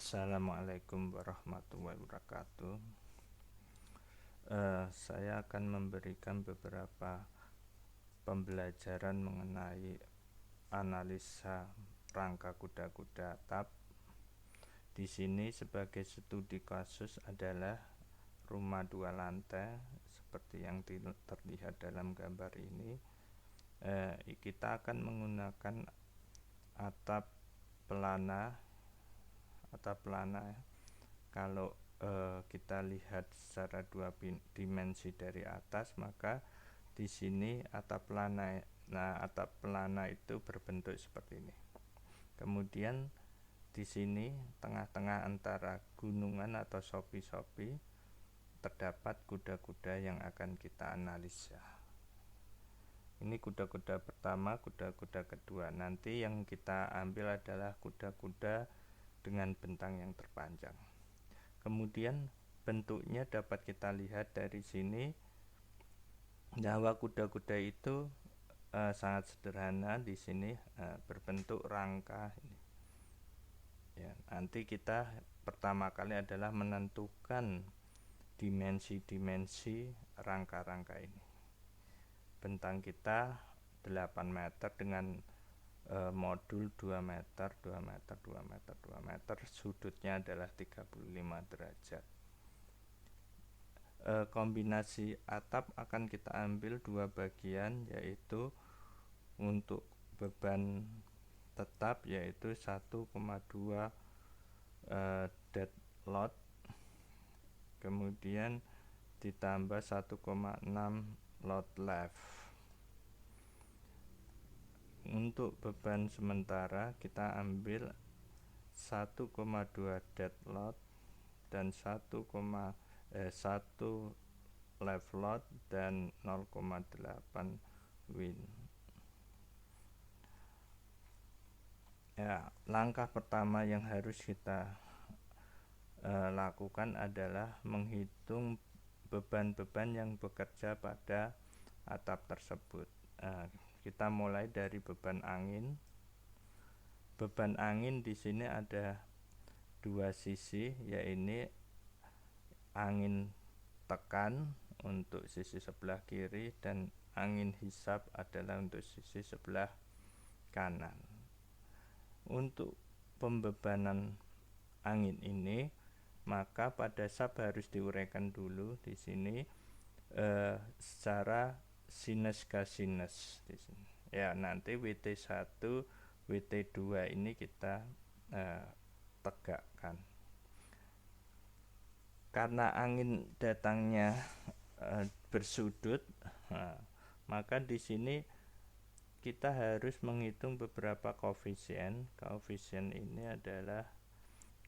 Assalamualaikum warahmatullahi wabarakatuh. Saya akan memberikan beberapa pembelajaran mengenai analisa rangka kuda-kuda atap. Di sini sebagai studi kasus adalah rumah 2 lantai seperti yang terlihat dalam gambar ini. Kita akan menggunakan atap pelana. Kalau kita lihat secara 2 dimensi dari atas, maka di sini atap pelana. Nah, atap pelana itu berbentuk seperti ini. Kemudian di sini tengah-tengah antara gunungan atau sopi-sopi terdapat kuda-kuda yang akan kita analisa. Ini kuda-kuda pertama, kuda-kuda kedua. Nanti yang kita ambil adalah kuda-kuda dengan bentang yang terpanjang. Kemudian bentuknya dapat kita lihat dari sini bahwa kuda-kuda itu sangat sederhana. Di sini berbentuk rangka ini. Ya, nanti kita pertama kali adalah menentukan dimensi-dimensi rangka-rangka ini. Bentang kita 8 meter dengan modul 2 meter, 2 meter, 2 meter, 2 meter, sudutnya adalah 35 derajat. Kombinasi atap akan kita ambil 2 bagian, yaitu untuk beban tetap yaitu 1,2 dead load, kemudian ditambah 1,6 load left. Untuk beban sementara kita ambil 1,2 dead load dan 1 left load dan 0,8 wind. Ya, langkah pertama yang harus kita lakukan adalah menghitung beban-beban yang bekerja pada atap tersebut. Kita mulai dari beban angin. Beban angin di sini ada 2 sisi, yaitu angin tekan untuk sisi sebelah kiri dan angin hisap adalah untuk sisi sebelah kanan. Untuk pembebanan angin ini, maka pada sub harus diuraikan dulu di sini secara sinus ke sinus di sini. Ya, nanti WT1, WT2 ini kita tegakkan. Karena angin datangnya bersudut, maka di sini kita harus menghitung beberapa koefisien. Koefisien ini adalah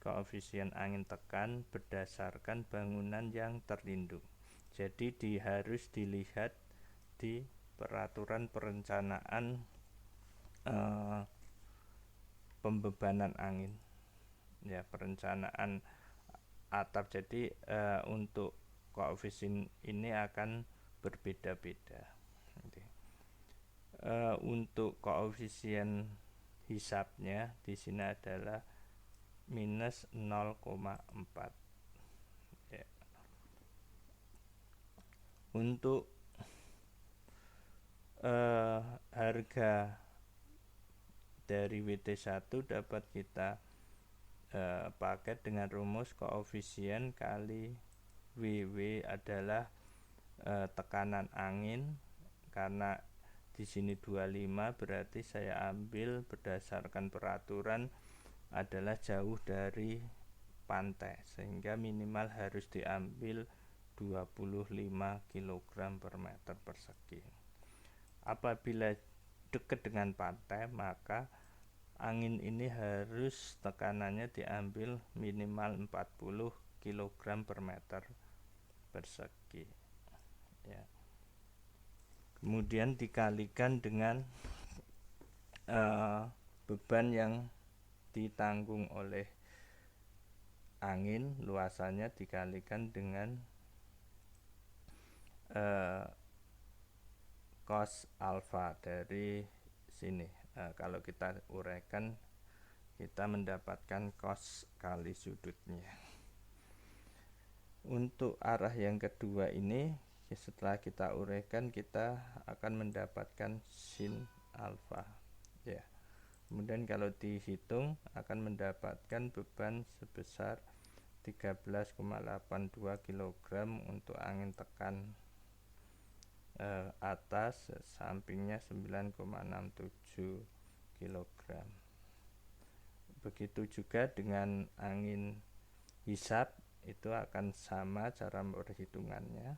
koefisien angin tekan berdasarkan bangunan yang terlindung. Jadi harus dilihat di peraturan perencanaan pembebanan angin. Ya, perencanaan atap. Jadi untuk koefisien ini akan berbeda-beda. Untuk koefisien hisapnya di sini adalah minus 0,4. Ya. Untuk harga dari WT1 dapat kita pakai dengan rumus koefisien kali WW adalah tekanan angin. Karena di sini 25, berarti saya ambil berdasarkan peraturan adalah jauh dari pantai, sehingga minimal harus diambil 25 kg per meter persegi. Apabila dekat dengan pantai, maka angin ini harus tekanannya diambil minimal 40 kg per meter persegi. Ya. Kemudian dikalikan dengan beban yang ditanggung oleh angin, luasannya dikalikan dengan cos alfa dari sini. Kalau kita uraikan, kita mendapatkan cos kali sudutnya. Untuk arah yang kedua ini, setelah kita uraikan, kita akan mendapatkan sin alfa ya. Kemudian kalau dihitung akan mendapatkan beban sebesar 13,82 kg untuk angin tekan atas, sampingnya 9,67 kg. Begitu juga dengan angin hisap, itu akan sama cara perhitungannya.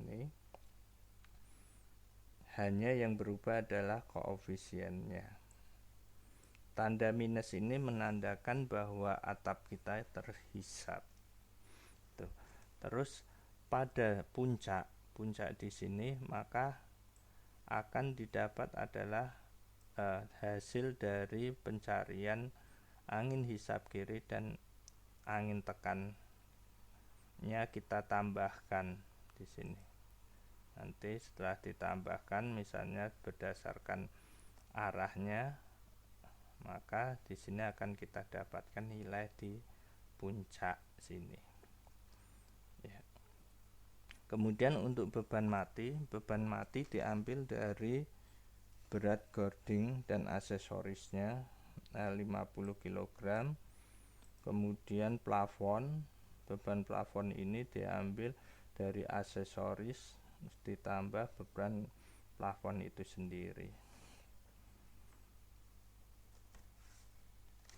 Ini hanya yang berubah adalah koefisiennya. Tanda minus ini menandakan bahwa atap kita terhisap. Tuh. Terus pada puncak di sini maka akan didapat adalah hasil dari pencarian angin hisap kiri dan angin tekannya kita tambahkan di sini. Nanti setelah ditambahkan misalnya berdasarkan arahnya, maka di sini akan kita dapatkan nilai di puncak sini. Ya. Kemudian untuk beban mati diambil dari berat gording dan aksesorisnya 50 kg. Kemudian beban plafon ini diambil dari aksesoris ditambah beban plafon itu sendiri.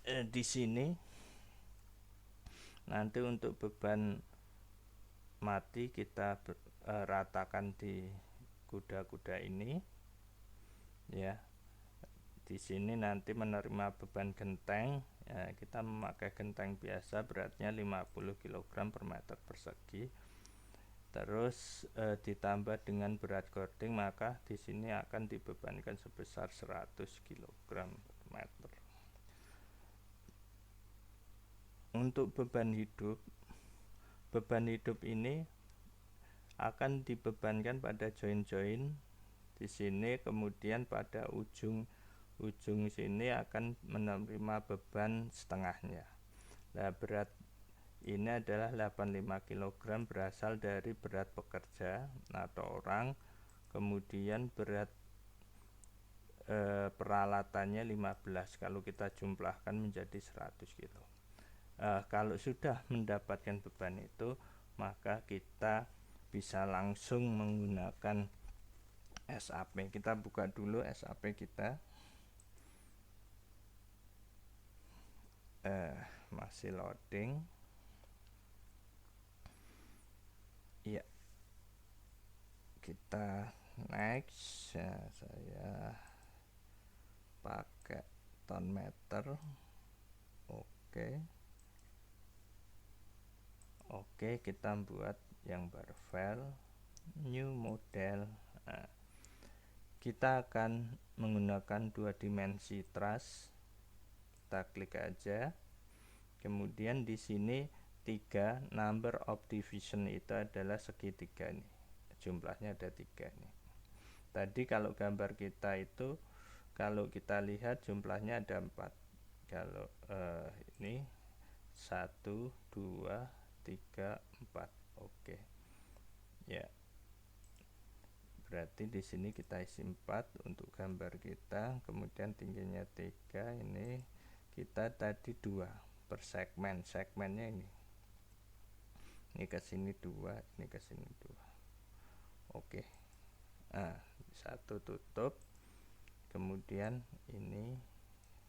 Di sini nanti untuk beban mati kita ratakan di kuda-kuda ini ya. Di sini nanti menerima beban genteng ya, kita memakai genteng biasa, beratnya 50 kg per meter persegi. Terus ditambah dengan berat gording, maka di sini akan dibebankan sebesar 100 kg per meter. Untuk beban hidup ini akan dibebankan pada join-join di sini, kemudian pada ujung sini akan menerima beban setengahnya. Nah, berat ini adalah 85 kg berasal dari berat pekerja atau orang, kemudian berat peralatannya 15, kalau kita jumlahkan menjadi 100 kg. Kalau sudah mendapatkan beban itu, maka kita bisa langsung menggunakan SAP. Kita buka dulu SAP kita. Masih loading. Iya, kita next ya, saya pakai ton meter. Oke, kita buat yang barbell new model. Kita akan menggunakan 2 dimensi truss. Kita klik aja. Kemudian di sini 3 number of division itu adalah segitiga nih. Jumlahnya ada 3 nih. Tadi kalau gambar kita itu, kalau kita lihat jumlahnya ada 4. Kalau ini 1, 2, 3, 4. Oke. Ya. Berarti di sini kita isi 4 untuk gambar kita, kemudian tingginya 3, ini kita tadi 2 per segmennya ini ke sini 2, ini ke sini 2. Oke. Satu tutup, kemudian ini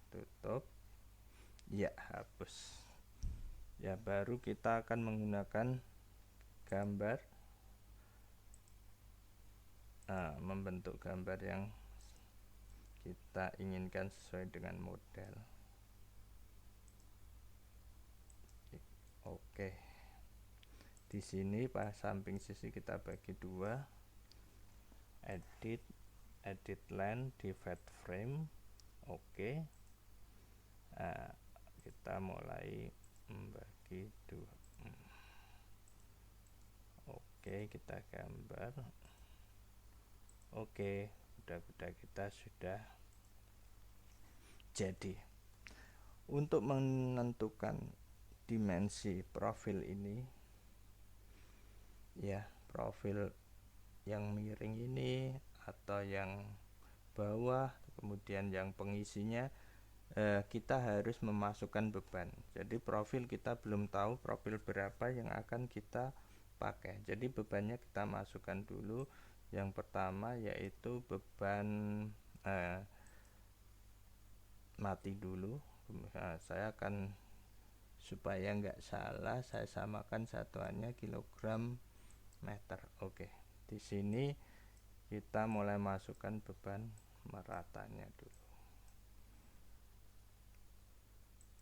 tutup, ya hapus. Ya, baru kita akan menggunakan gambar, membentuk gambar yang kita inginkan sesuai dengan model. Oke. Di sini pas samping sisi kita bagi 2. Edit line, divide frame. Oke. Kita mulai membagi 2. Oke, kita gambar. Oke, kuda-kuda kita sudah jadi. Untuk menentukan dimensi profil ini, ya, profil yang miring ini atau yang bawah, kemudian yang pengisinya, kita harus memasukkan beban. Jadi profil kita belum tahu profil berapa yang akan kita pakai. Jadi bebannya kita masukkan dulu. Yang pertama yaitu beban mati dulu. Saya akan, supaya nggak salah, saya samakan satuannya kilogram meter. Oke, di sini kita mulai masukkan beban meratanya dulu.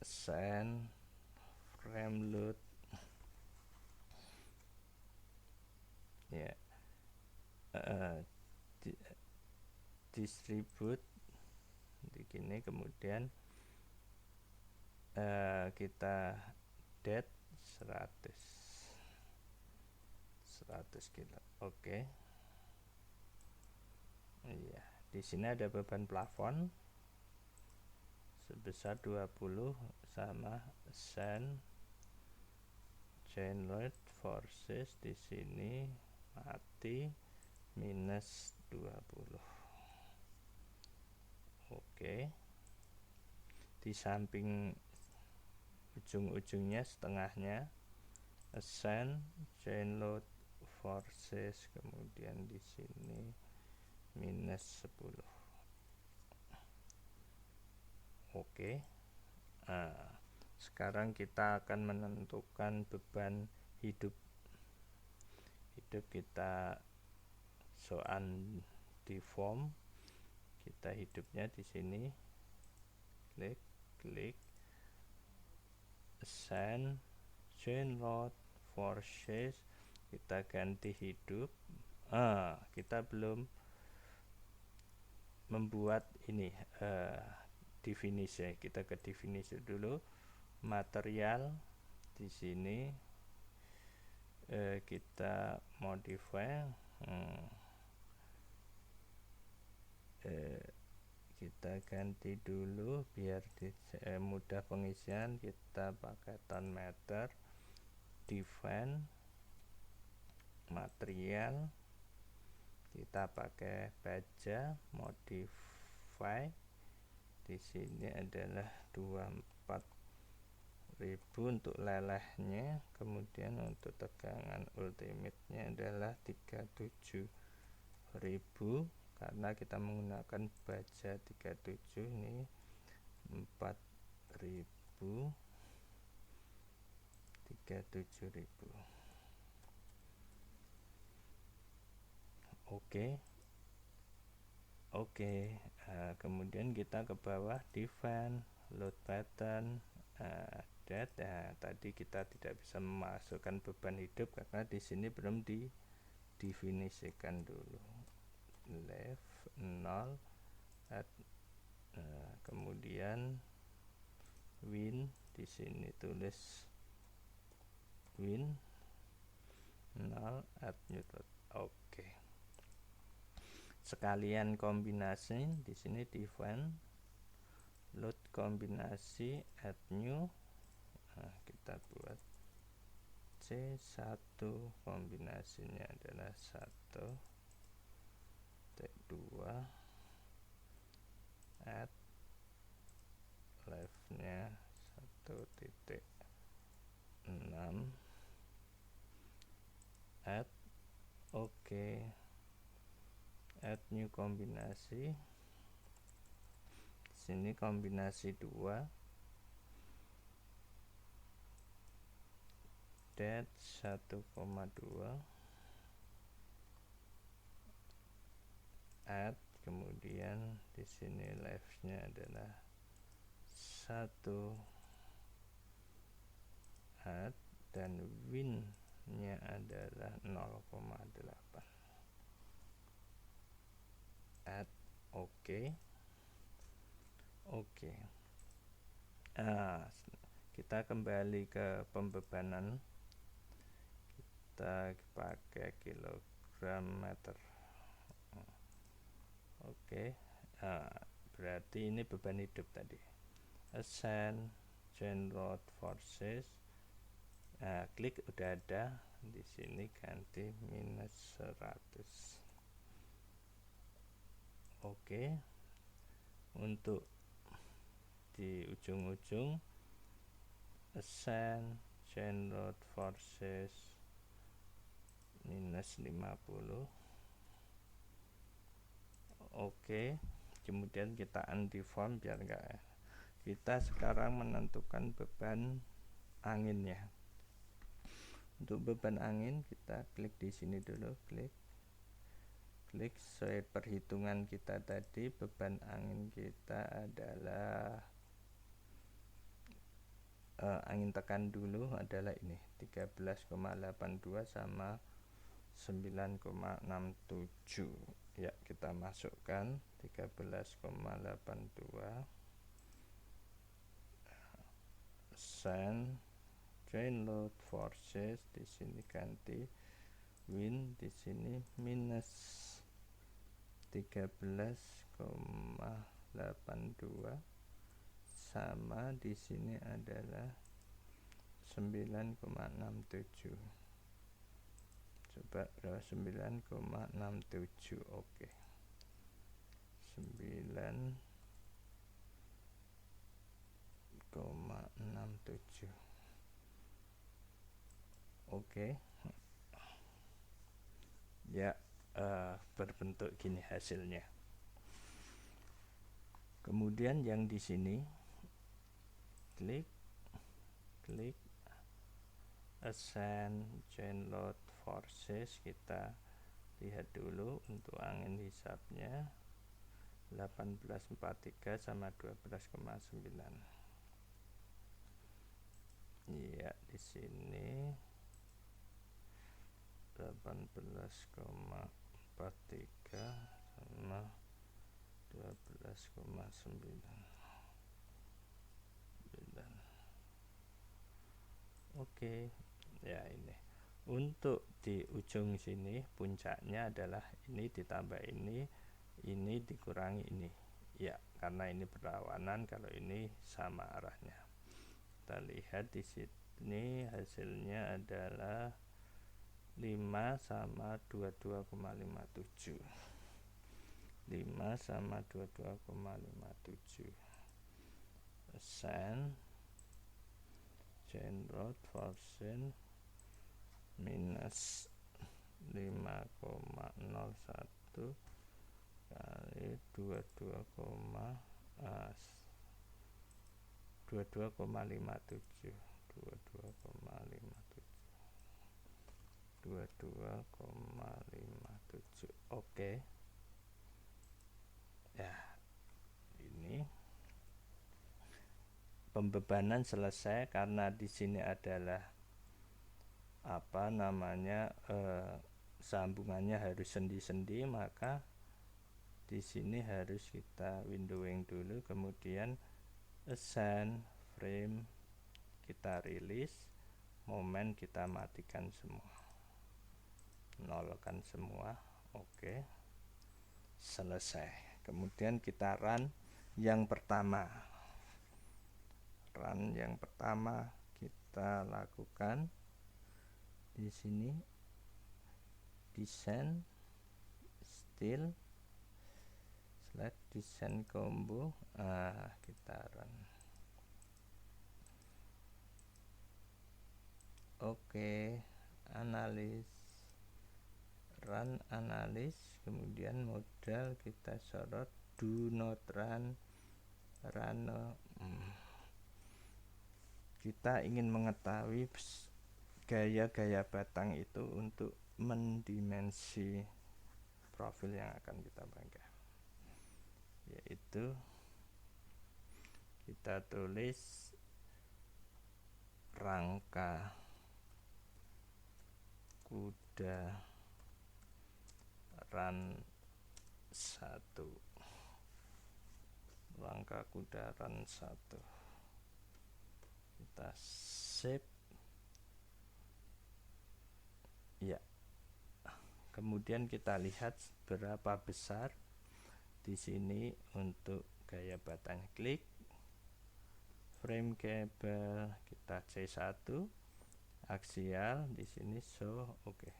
Sand frame load, ya, distribute begini, kemudian kita dead 100 kilo. Oke. Iya, di sini ada beban plafon sebesar 20 sama sand chain load forces di sini mati minus 20. Oke. Di samping ujung-ujungnya, setengahnya, ascend chain load forces, kemudian di sini minus 10. Oke. Sekarang kita akan menentukan beban hidup. Kita soal deform, kita hidupnya di sini, klik ascend chain load forces, kita ganti hidup. Kita belum membuat ini definisi. Kita ke definisi dulu. Material di sini kita modify, kita ganti dulu biar mudah pengisian. Kita pakai ton meter. Define material, kita pakai baja. Modify di sini adalah 24.000 untuk lelehnya, kemudian untuk tegangan ultimate-nya adalah 37.000 karena kita menggunakan baja 37. Ini 4.000, 37.000. Oke. Kemudian kita ke bawah, define load pattern, that. Tadi kita tidak bisa memasukkan beban hidup karena di sini belum didefinisikan dulu. Left 0 at, kemudian win, di sini tulis win 0 at newton. Oke. Sekalian kombinasi di sini, define load kombinasi at new. Kita buat C1, kombinasinya adalah 1T2 at left-nya 1.6 at. Oke. Add new kombinasi. Di sini kombinasi 2. Dat 1,2. Add, kemudian di sini left-nya adalah 1 add dan win-nya adalah 0,8. Add. Oke. Kita kembali ke pembebanan. Kita pakai kilogram meter. Oke. Berarti ini beban hidup tadi. ascend join load forces. Nah, klik udah ada. Di sini ganti -100. Oke. Untuk di ujung-ujung ascend join load forces -50. Oke. Kemudian kita undeform biar enggak. Kita sekarang menentukan beban anginnya. Untuk beban angin kita klik di sini dulu, klik sesuai perhitungan kita tadi. Beban angin kita adalah angin tekan dulu adalah ini 13,82 sama 9,67. Ya, kita masukkan 13,82 join load forces. Di sini ganti wind, di sini -13,82 sama di sini adalah 9,67. Coba berapa? 9,67. Oke. 9,67. Oke. Ya, berbentuk gini hasilnya. Kemudian yang di sini klik ascend join load forces. Kita lihat dulu untuk angin hisapnya 1843 sama 12,9. Iya, di sini 18,43 sama 12,9. Oke. Ya, ini untuk di ujung sini puncaknya adalah ini ditambah ini dikurangi ini. Ya, karena ini berlawanan, kalau ini sama arahnya. Kita lihat di sini hasilnya adalah 5 sama 22,57. 5 sama 22,57. Ascend join load forces minus 5,01 kali 22,57. Oke. Ya, ini pembebanan selesai. Karena di sini adalah sambungannya harus sendi-sendi, maka di sini harus kita windowing dulu, kemudian assign frame kita rilis, momen kita matikan semua, nolkan semua. Oke, selesai. Kemudian kita run yang pertama. Kita lakukan di sini desain steel select desain combo. Kita run. Oke, run analis, kemudian modal kita sorot do not run. Kita ingin mengetahui gaya-gaya batang itu untuk mendimensi profil yang akan kita bangga, yaitu kita tulis rangka kuda run 1. Kita save. Ya, kemudian kita lihat berapa besar di sini untuk gaya batang. Klik frame kabel kita C1, aksial di sini show oke.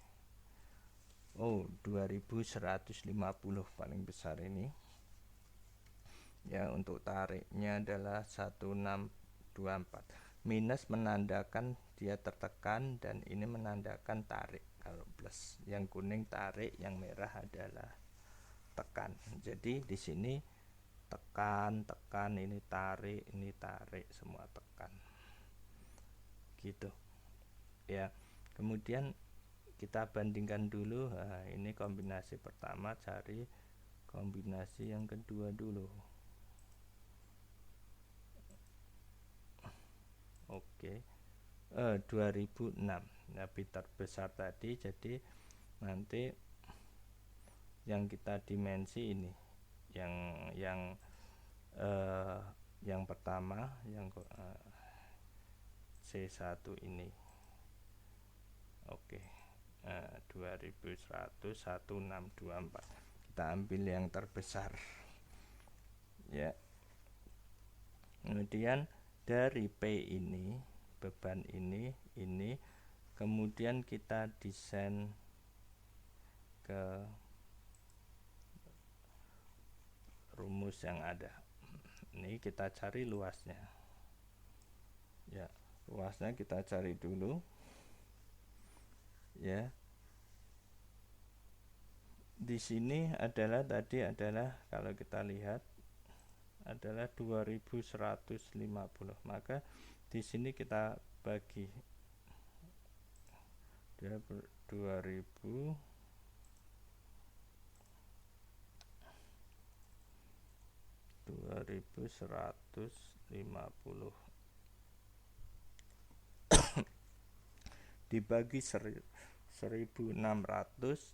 Oh, 2150 paling besar ini. Ya, untuk tariknya adalah 1624. Minus menandakan dia tertekan dan ini menandakan tarik. Kalau plus, yang kuning tarik, yang merah adalah tekan. Jadi di sini tekan, ini tarik, semua tekan. Gitu. Ya. Kemudian kita bandingkan dulu. Nah, ini kombinasi pertama, cari kombinasi yang kedua dulu. Oke. 2006 bit terbesar tadi, jadi nanti yang kita dimensi ini yang pertama yang C1 ini. Oke. 2100 1624 kita ambil yang terbesar ya. Kemudian dari P ini, beban ini kemudian kita desain ke rumus yang ada. Ini kita cari luasnya ya, luasnya kita cari dulu ya. Di sini adalah tadi adalah kalau kita lihat adalah 2150, maka di sini kita bagi 2150 dibagi 1600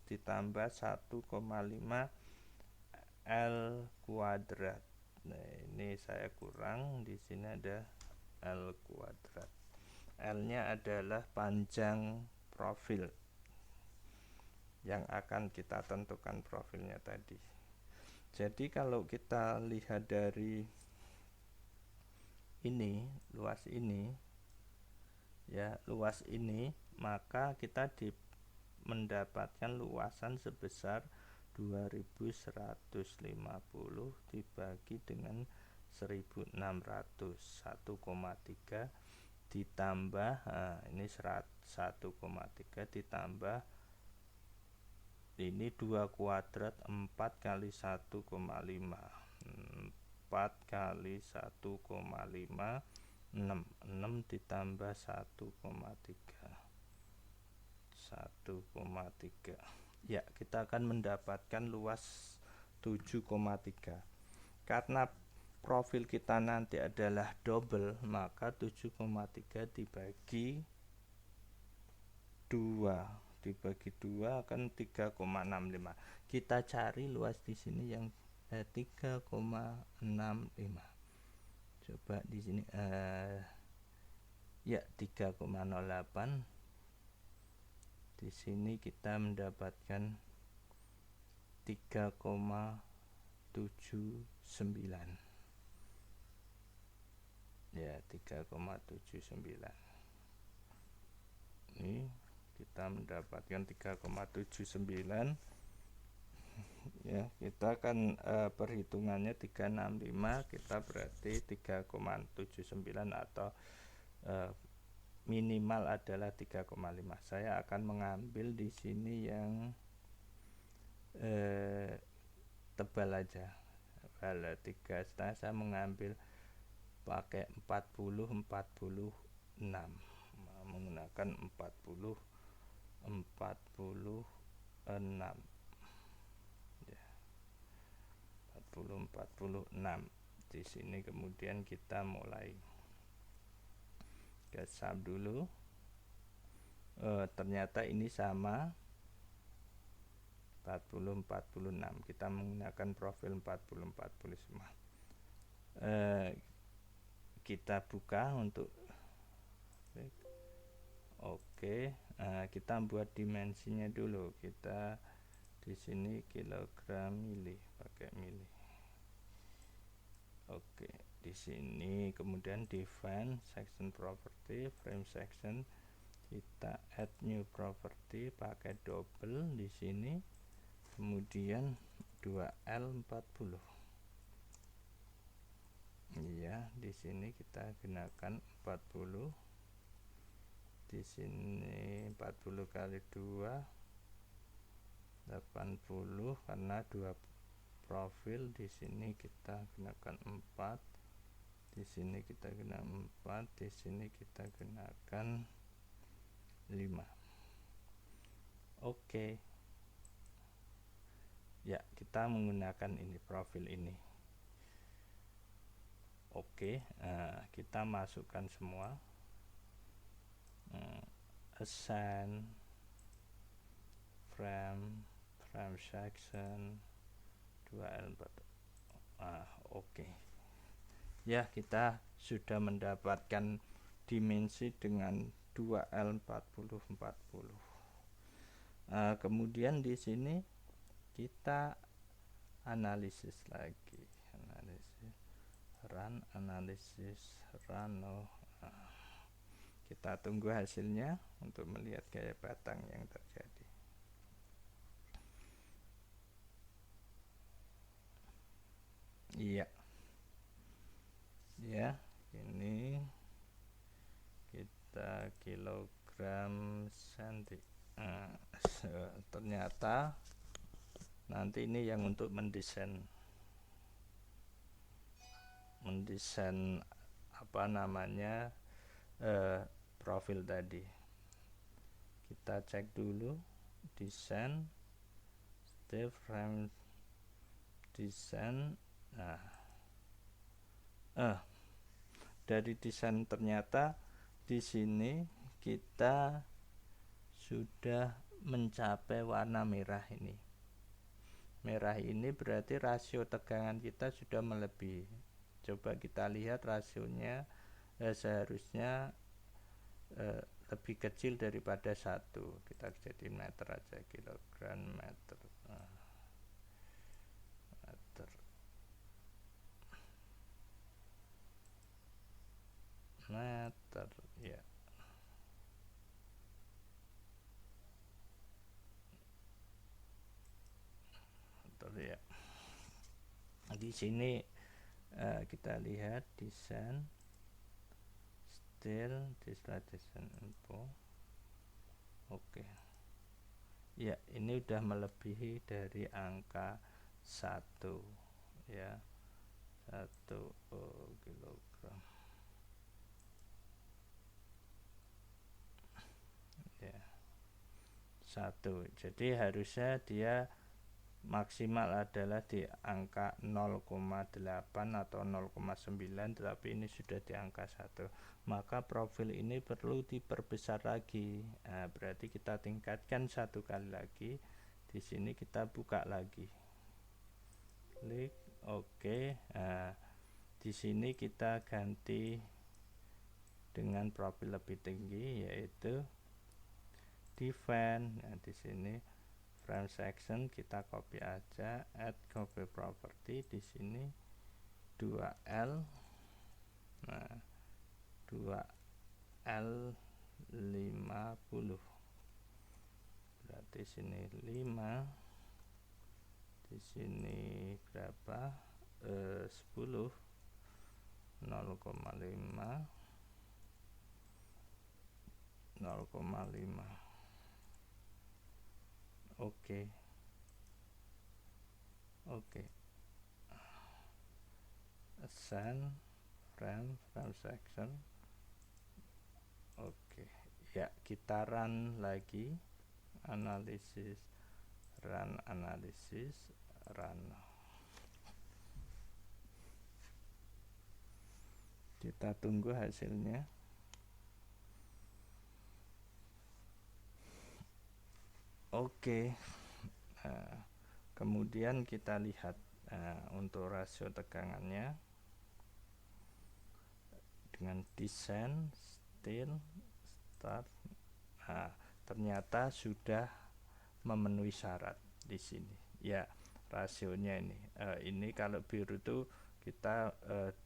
ditambah 1,5 L kuadrat. Nah, ini saya kurang, di sini ada L kuadrat. L-nya adalah panjang profil yang akan kita tentukan profilnya tadi. Jadi kalau kita lihat dari ini, luas ini ya, luas ini, maka kita mendapatkan luasan sebesar 2150 dibagi dengan 1600, 1,3 ditambah ini 1,3 ditambah ini 2 kuadrat, 4 kali 1,5, 4 kali 1,5, 6 ditambah 1,3, 1,3 ya, kita akan mendapatkan luas 7,3. Karena profil kita nanti adalah double, maka 7,3 dibagi 2 akan 3,65. Kita cari luas di sini yang 3,65. Coba di sini ya 3,08. Di sini kita mendapatkan 3,79 ya, 3,79. Ini kita mendapatkan 3,79 ya. Kita akan perhitungannya 365, kita berarti 3,79 atau minimal adalah 3,5. Saya akan mengambil di sini yang tebal aja. Kalau 3,5 saya mengambil pakai 40 46, menggunakan 40 46 ya, 40 46 di sini. Kemudian kita mulai gasap dulu. Ternyata ini sama 40 46, kita menggunakan profil 40 45. Kita buka untuk oke. Kita buat dimensinya dulu. Kita di sini kilogram mili, pakai mili. Oke, di sini. Kemudian define section property, frame section, kita add new property pakai double di sini, kemudian 2L40. Iya, di sini kita gunakan 40. Di sini 40 kali 2 80, karena 2 profil. Di sini kita gunakan 4, di sini kita gunakan 4, di sini kita gunakan 5. Oke. Ya, kita menggunakan ini profil ini. Oke, kita masukkan semua. Assign, frame section, 2L4. Oke. Ya, kita sudah mendapatkan dimensi dengan 2L40-40. Kemudian di sini kita analisis lagi, analisis run. Kita tunggu hasilnya untuk melihat gaya batang yang terjadi. Iya, ya, ini kita kilogram senti. Ternyata nanti ini yang untuk mendesain apa namanya, profil tadi. Kita cek dulu desain, step frame desain. Dari desain ternyata di sini kita sudah mencapai warna merah ini. Merah ini berarti rasio tegangan kita sudah melebihi. Coba kita lihat rasionya, seharusnya lebih kecil daripada 1. Kita jadi meter aja, kilogram meter. Meter, ya. Meter, ya. Di sini kita lihat desain, still display design info. Oke. Ya, ini udah melebihi dari angka 1, ya. 1 kilogram. Ya. 1. Jadi harusnya dia maksimal adalah di angka 0,8 atau 0,9, tetapi ini sudah di angka 1. Maka profil ini perlu diperbesar lagi. Berarti kita tingkatkan 1 kali lagi. Di sini kita buka lagi. Klik oke. Di sini kita ganti dengan profil lebih tinggi, yaitu define. Di sini frame section kita copy aja, add copy property. Di sini 2L, 2L50, berarti sini 5, di sini berapa, 10, 0,5, 0,5. Oke. Assign frame section. Oke. Ya, kita run lagi, analisis, run. Kita tunggu hasilnya. Oke. Kemudian kita lihat untuk rasio tegangannya dengan desain, still, start. Ternyata sudah memenuhi syarat di sini. Ya, rasionya ini. Ini kalau biru itu kita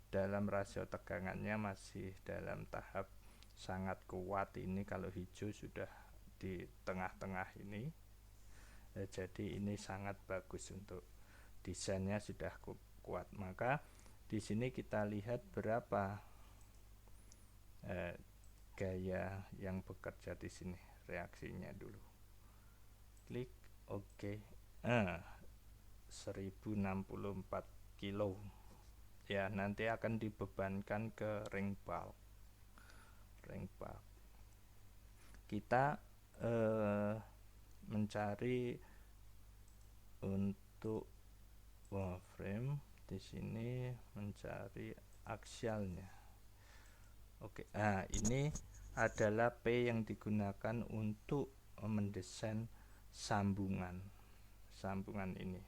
dalam rasio tegangannya masih dalam tahap sangat kuat. Ini kalau hijau sudah di tengah-tengah ini, jadi ini sangat bagus untuk desainnya, sudah kuat. Maka di sini kita lihat berapa gaya yang bekerja di sini, reaksinya dulu. Klik OK. 1064 kilo. Ya, nanti akan dibebankan ke ring bulb. Kita mencari untuk frame di sini, mencari aksialnya. Oke, ini adalah P yang digunakan untuk mendesain sambungan ini.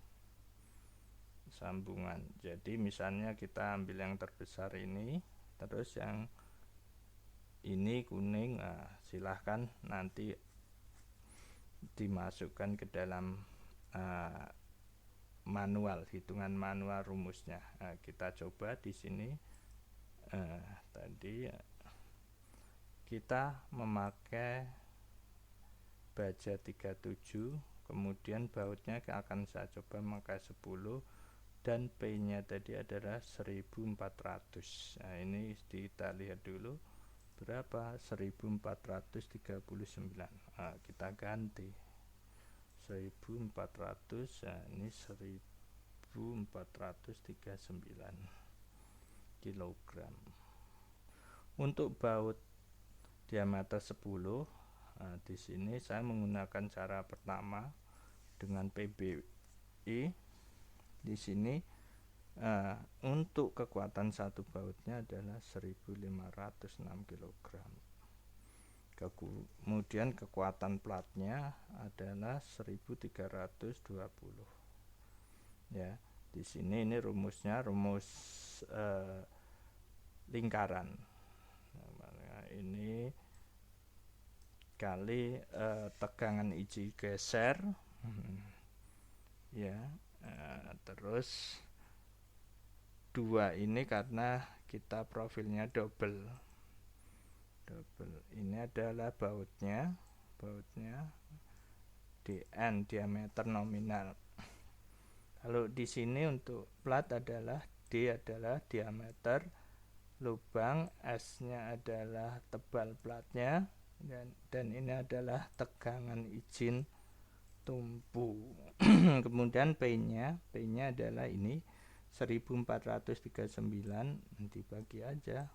Jadi misalnya kita ambil yang terbesar ini, terus yang ini kuning, silahkan nanti dimasukkan ke dalam manual, hitungan manual rumusnya. Kita coba di sini. Tadi kita memakai baja 37, kemudian bautnya akan saya coba memakai 10, dan P nya tadi adalah 1400. Ini kita lihat dulu berapa, 1439. Kita ganti 1400, ini 1439 kilogram. Untuk baut diameter 10, di sini saya menggunakan cara pertama dengan PBI. Di sini untuk kekuatan satu bautnya adalah 1506 kg. Kemudian kekuatan platnya adalah 1320. Ya, di sini ini rumusnya, rumus lingkaran. Ini kali tegangan iji geser, ya, terus 2 ini karena kita profilnya double. Ini adalah bautnya DN, diameter nominal. Kalau di sini untuk plat adalah D adalah diameter lubang, S-nya adalah tebal platnya, dan ini adalah tegangan izin tumpu. Kemudian P-nya adalah ini 1439, dibagi aja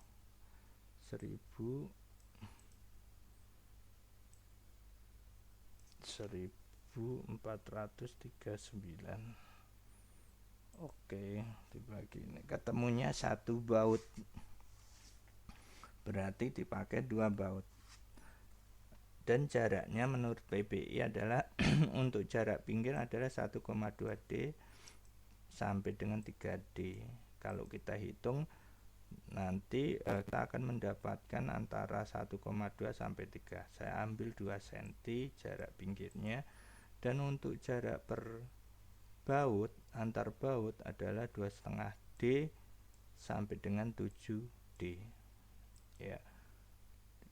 1439. Oke, dibagi ini ketemunya satu baut, berarti dipakai 2 baut. Dan jaraknya menurut PBI adalah untuk jarak pinggir adalah 1,2 D sampai dengan 3 D. Kalau kita hitung nanti kita akan mendapatkan antara 1,2 sampai 3. Saya ambil 2 cm jarak pinggirnya, dan untuk jarak per baut, antar baut adalah 2,5 D sampai dengan 7 D. Ya.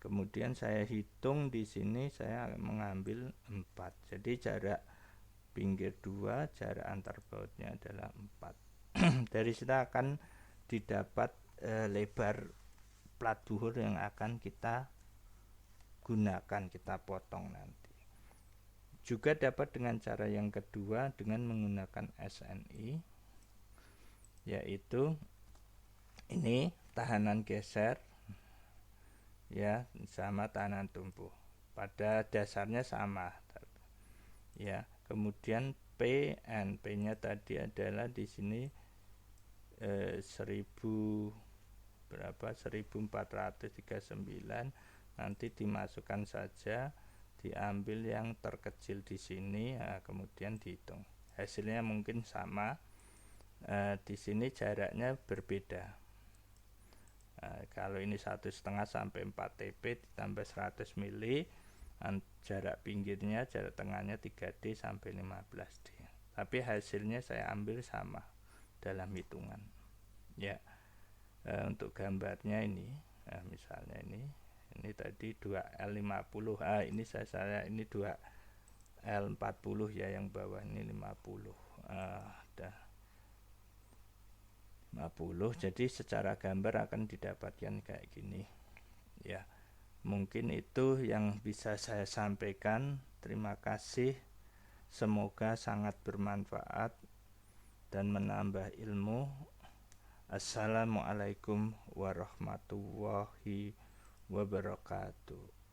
Kemudian saya hitung di sini, saya mengambil 4. Jadi jarak pinggir 2, jarak antar bautnya adalah 4. Dari situ akan didapat lebar plat buhur yang akan kita gunakan, kita potong nanti. Juga dapat dengan cara yang kedua dengan menggunakan SNI, yaitu ini tahanan geser, ya, sama tahanan tumpu, pada dasarnya sama, ya. Kemudian PN, P-nya tadi adalah di sini 1439, nanti dimasukkan saja, diambil yang terkecil di sini, kemudian dihitung. Hasilnya mungkin sama. Di sini jaraknya berbeda. Kalau ini 1,5 sampai 4 TP ditambah 100 mili, jarak pinggirnya, jarak tengahnya 3D sampai 15D. Tapi hasilnya saya ambil sama dalam hitungan. Ya. Untuk gambarnya ini, misalnya ini tadi 2L50, ini saya ini 2L40 ya, yang bawah ini 50, udah 50. Jadi secara gambar akan didapatkan kayak gini ya. Mungkin itu yang bisa saya sampaikan. Terima kasih, semoga sangat bermanfaat dan menambah ilmu. Assalamualaikum warahmatullahi wabarakatuh.